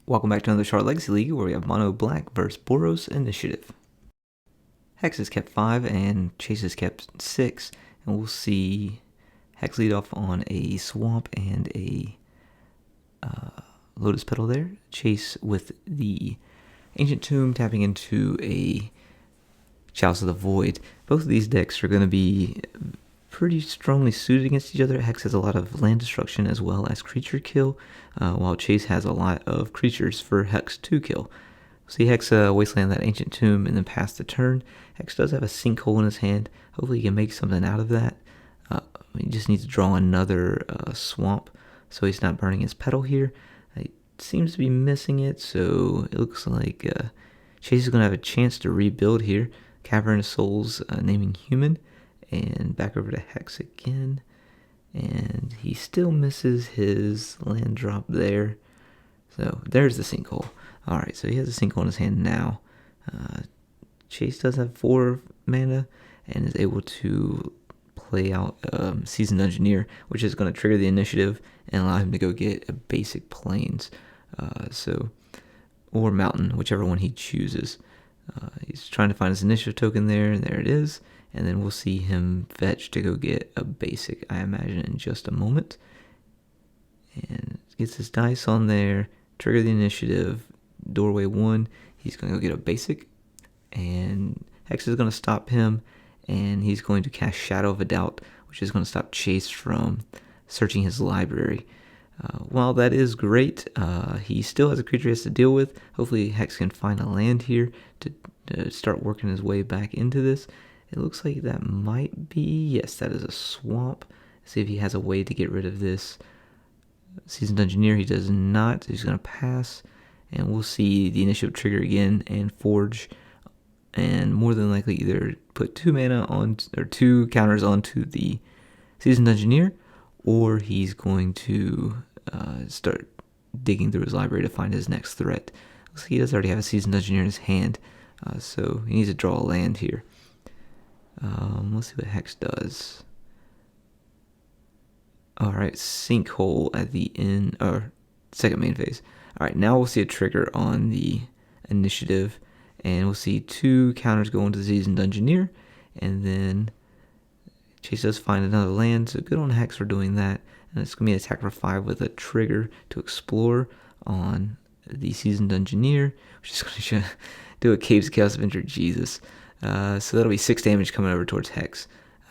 Welcome back to another Charlotte Legacy League where we have Mono Black versus Boros Initiative. Hex has kept 5 and Chase has kept 6, and we'll see Hex lead off on a Swamp and a Lotus Petal there. Chase with the Ancient Tomb tapping into a Chalice of the Void. Both of these decks are going to be pretty strongly suited against each other. Hex has a lot of land destruction as well as creature kill, while Chase has a lot of creatures for Hex to kill. See Hex wasteland that Ancient Tomb and then pass the turn. Hex does have a Sinkhole in his hand. Hopefully he can make something out of that. He just needs to draw another Swamp so he's not burning his Petal here. He seems to be missing it, so it looks like Chase is going to have a chance to rebuild here. Cavern of Souls naming Human. And back over to Hex again. And he still misses his land drop there. So there's the Sinkhole. Alright, so he has a Sinkhole in his hand now. Chase does have 4 mana and is able to play out Seasoned Engineer, which is going to trigger the initiative and allow him to go get a basic Plains. Or Mountain, whichever one he chooses. He's trying to find his initiative token there, and there it is. And then we'll see him fetch to go get a basic, I imagine, in just a moment. And gets his dice on there, trigger the initiative, doorway 1, he's going to go get a basic. And Hex is going to stop him, and he's going to cast Shadow of a Doubt, which is going to stop Chase from searching his library. While that is great, he still has a creature he has to deal with. Hopefully Hex can find a land here to start working his way back into this. It looks like that might be, yes, that is a Swamp. See if he has a way to get rid of this Seasoned Engineer. He does not. He's going to pass, and we'll see the initiative trigger again and Forge, and more than likely either put 2 mana on, or 2 counters onto the Seasoned Engineer, or he's going to start digging through his library to find his next threat. Looks like he does already have a Seasoned Engineer in his hand, so he needs to draw a land here. Let's see what Hex does. Alright, Sinkhole at the end, or second main phase. Alright, now we'll see a trigger on the initiative, and we'll see 2 counters go into the Seasoned Engineer, and then Chase does find another land, so good on Hex for doing that. And it's going to be an attack for 5 with a trigger to explore on the Seasoned Engineer, which is going to do a Caves Chaos Avenger, Jesus. So that'll be 6 damage coming over towards Hex.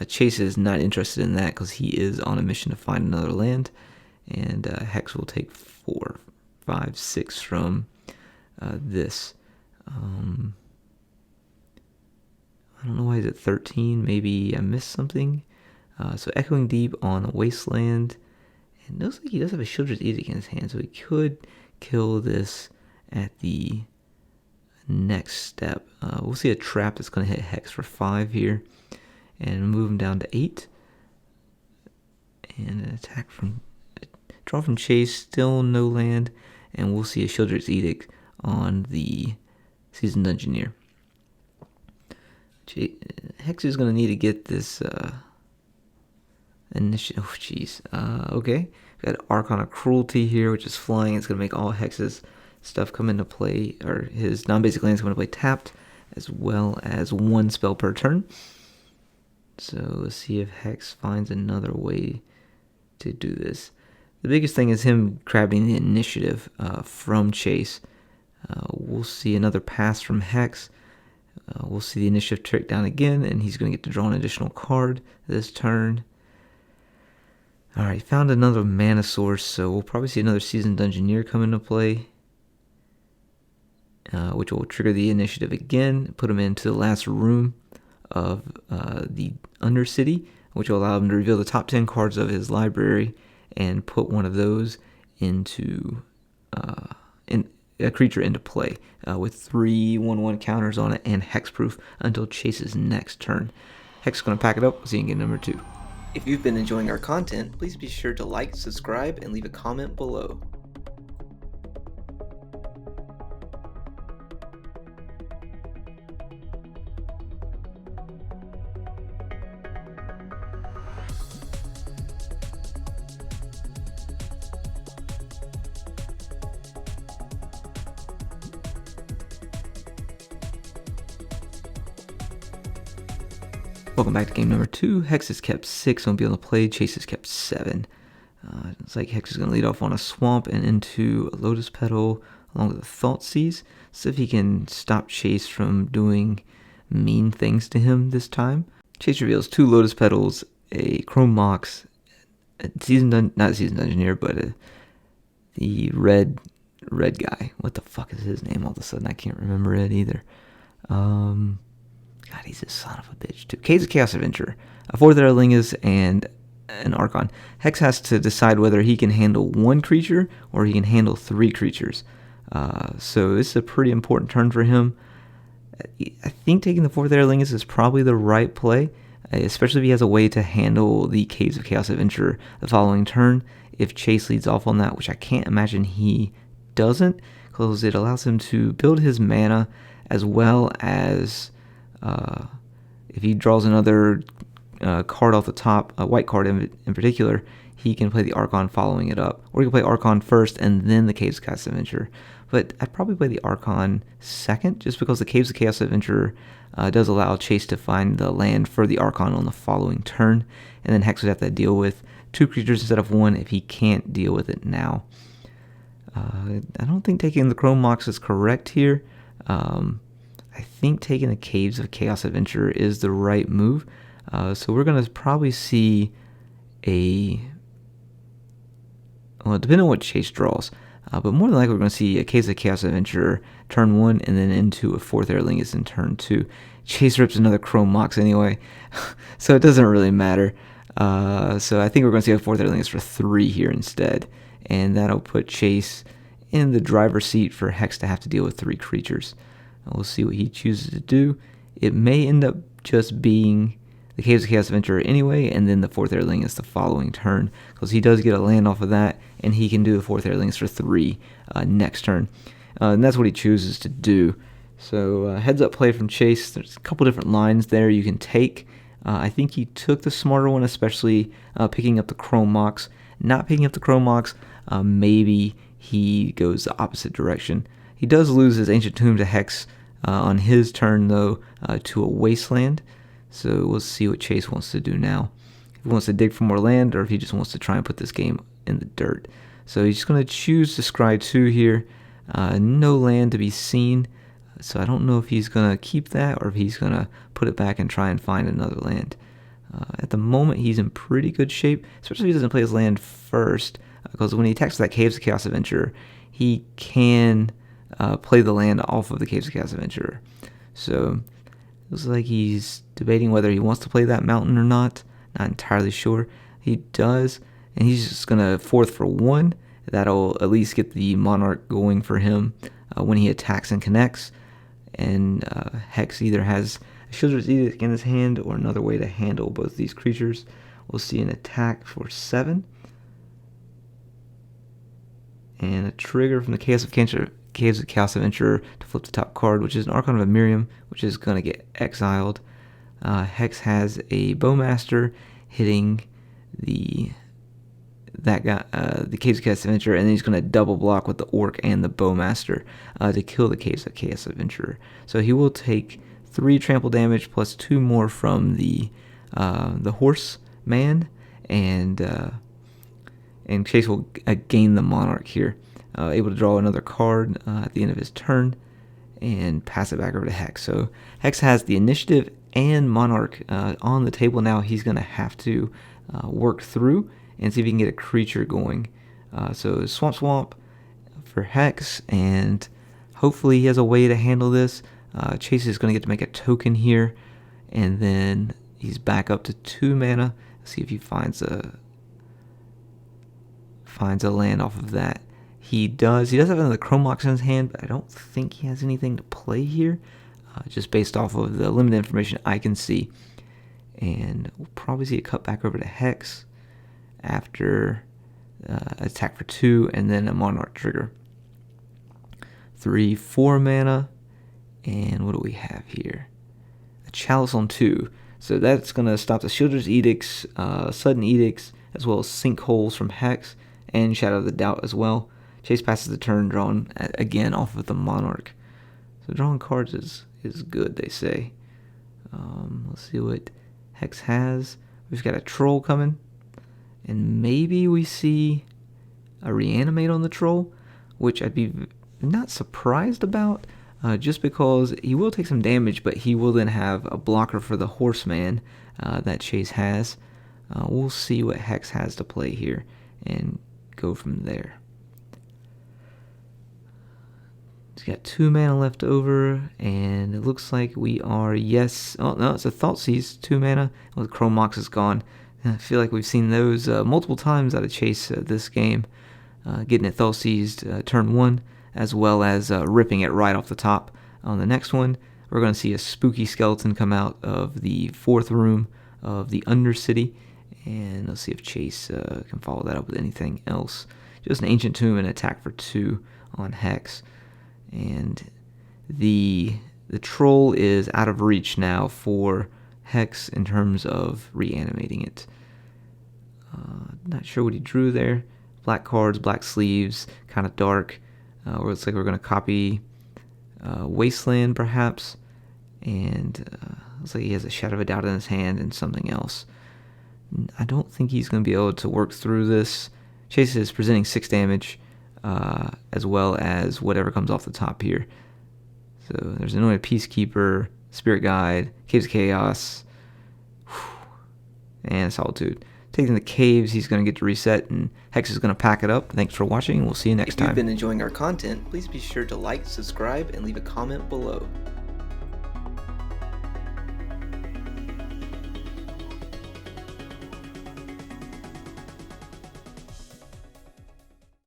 Chase is not interested in that because he is on a mission to find another land. And Hex will take 4, 5, 6 from this. I don't know why he's at 13. Maybe I missed something. So Echoing Deep on a Wasteland. And it looks like he does have a Shieldred's Edict in his hand, so he could kill this at the next step. We'll see a trap that's going to hit Hex for 5 here, and move him down to 8. And an attack from draw from Chase, still no land, and we'll see a Shieldred's Edict on the Seasoned Engineer. Hex is going to need to get this initiative. Oh, jeez. Okay. Got Archon of Cruelty here, which is flying. It's going to make all Hex's stuff come into play, or his non-basic lands come into play tapped, as well as 1 spell per turn. So let's see if Hex finds another way to do this. The biggest thing is him grabbing the initiative from Chase. We'll see another pass from Hex. We'll see the initiative trick down again, and he's going to get to draw an additional card this turn. Alright, found another mana source, so we'll probably see another Seasoned Engineer come into play, which will trigger the initiative again, put him into the last room of the Undercity, which will allow him to reveal the top 10 cards of his library and put one of those into a creature into play with 3 1/1 counters on it and hexproof until Chase's next turn. Hex is going to pack it up, so you can get number 2. If you've been enjoying our content, please be sure to like, subscribe, and leave a comment below. Welcome back to game number 2. Hex has kept 6, won't be on the play. Chase has kept 7. It's like Hex is going to lead off on a Swamp and into a Lotus Petal along with a Thoughtseize. See if he can stop Chase from doing mean things to him this time. Chase reveals 2 Lotus Petals, a Chrome Mox, not Seasoned Engineer, but the red guy. What the fuck is his name all of a sudden? I can't remember it either. God, he's a son of a bitch too. Caves of Chaos Adventure, a 4th Eralingus, and an Archon. Hex has to decide whether he can handle 1 creature or he can handle 3 creatures. So this is a pretty important turn for him. I think taking the 4th Eralingus is probably the right play, especially if he has a way to handle the Caves of Chaos Adventure the following turn. If Chase leads off on that, which I can't imagine he doesn't, because it allows him to build his mana, as well as if he draws another card off the top, a white card in particular, he can play the Archon following it up. Or he can play Archon first and then the Caves of Chaos Adventure. But I'd probably play the Archon second, just because the Caves of Chaos Adventure does allow Chase to find the land for the Archon on the following turn. And then Hex would have to deal with 2 creatures instead of 1 if he can't deal with it now. I don't think taking the Chrome Mox is correct here. I think taking the Caves of Chaos Adventure is the right move. So we're going to probably see depending on what Chase draws, but more than likely we're going to see a Caves of Chaos Adventure turn 1 and then into a 4th Eralingus in turn 2. Chase rips another Chrome Mox anyway, so it doesn't really matter. So I think we're going to see a 4th Eralingus for 3 here instead, and that'll put Chase in the driver's seat for Hex to have to deal with 3 creatures. We'll see what he chooses to do. It may end up just being the Caves of Chaos Adventure anyway, and then the 4th Eralingus the following turn, because he does get a land off of that, and he can do the 4th Eralingus for 3 next turn. And that's what he chooses to do. So heads up play from Chase. There's a couple different lines there you can take. I think he took the smarter one, especially picking up the Chrome Mox. Not picking up the Chrome Mox, maybe he goes the opposite direction. He does lose his Ancient Tomb to Hex on his turn, though, to a Wasteland. So we'll see what Chase wants to do now. If he wants to dig for more land, or if he just wants to try and put this game in the dirt. So he's just going to choose to scry 2 here. No land to be seen. So I don't know if he's going to keep that, or if he's going to put it back and try and find another land. At the moment, he's in pretty good shape, especially if he doesn't play his land first, because when he attacks that Caves of Chaos Adventure, he can play the land off of the Caves of Chaos Adventure. So it looks like he's debating whether he wants to play that mountain or not. Not entirely sure. He does, and he's just going to 4th for 1. That'll at least get the Monarch going for him when he attacks and connects. And Hex either has a Shieldred's Edict in his hand or another way to handle both these creatures. We'll see an attack for 7. And a trigger from the Caves of Chaos Adventure to flip the top card, which is an Archon of Miriam, which is going to get exiled. Hex has a Bowmaster hitting the Caves of Chaos Adventure, and then he's going to double block with the Orc and the Bowmaster to kill the Caves of Chaos Adventure. So he will take 3 trample damage plus 2 more from the Horseman, and Chase will gain the Monarch here. Able to draw another card at the end of his turn and pass it back over to Hex. So Hex has the initiative and Monarch on the table now. He's going to have to work through and see if he can get a creature going. So Swamp for Hex, and hopefully he has a way to handle this. Chase is going to get to make a token here, and then he's back up to 2 mana. Let's see if he finds a land off of that. He does have another Chrome Mox in his hand, but I don't think he has anything to play here, just based off of the limited information I can see. And we'll probably see it cut back over to Hex after attack for 2, and then a Monarch trigger. 3, 4 mana, and what do we have here? A Chalice on 2. So that's going to stop the Shieldred's Edicts, Sudden Edicts, as well as Sinkholes from Hex, and Shadow of the Doubt as well. Chase passes the turn, drawn again off of the Monarch. So drawing cards is good, they say. Let's see what Hex has. We've got a troll coming. And maybe we see a reanimate on the troll, which I'd be not surprised about, just because he will take some damage, but he will then have a blocker for the horseman that Chase has. We'll see what Hex has to play here and go from there. He's got 2 mana left over, and it looks like we are, yes, oh no, it's a Thoughtseize, 2 mana. Well, the Chrome Mox is gone. I feel like we've seen those multiple times out of Chase this game, getting it Thoughtseized turn 1, as well as ripping it right off the top. On the next one, we're going to see a spooky skeleton come out of the 4th room of the Undercity, and let's see if Chase can follow that up with anything else. Just an Ancient Tomb and attack for 2 on Hex. And the troll is out of reach now for Hex in terms of reanimating it. Not sure what he drew there. Black cards, black sleeves, kind of dark. Or looks like we're going to copy Wasteland perhaps. And looks like he has a Shadow of a Doubt in his hand and something else. I don't think he's going to be able to work through this. Chase is presenting 6 damage. As well as whatever comes off the top here. So there's Anointed Peacekeeper, Spirit Guide, Caves of Chaos, and Solitude. Taking the Caves, he's going to get to reset, and Hex is going to pack it up. Thanks for watching, and we'll see you next time. If you've been enjoying our content, please be sure to like, subscribe, and leave a comment below.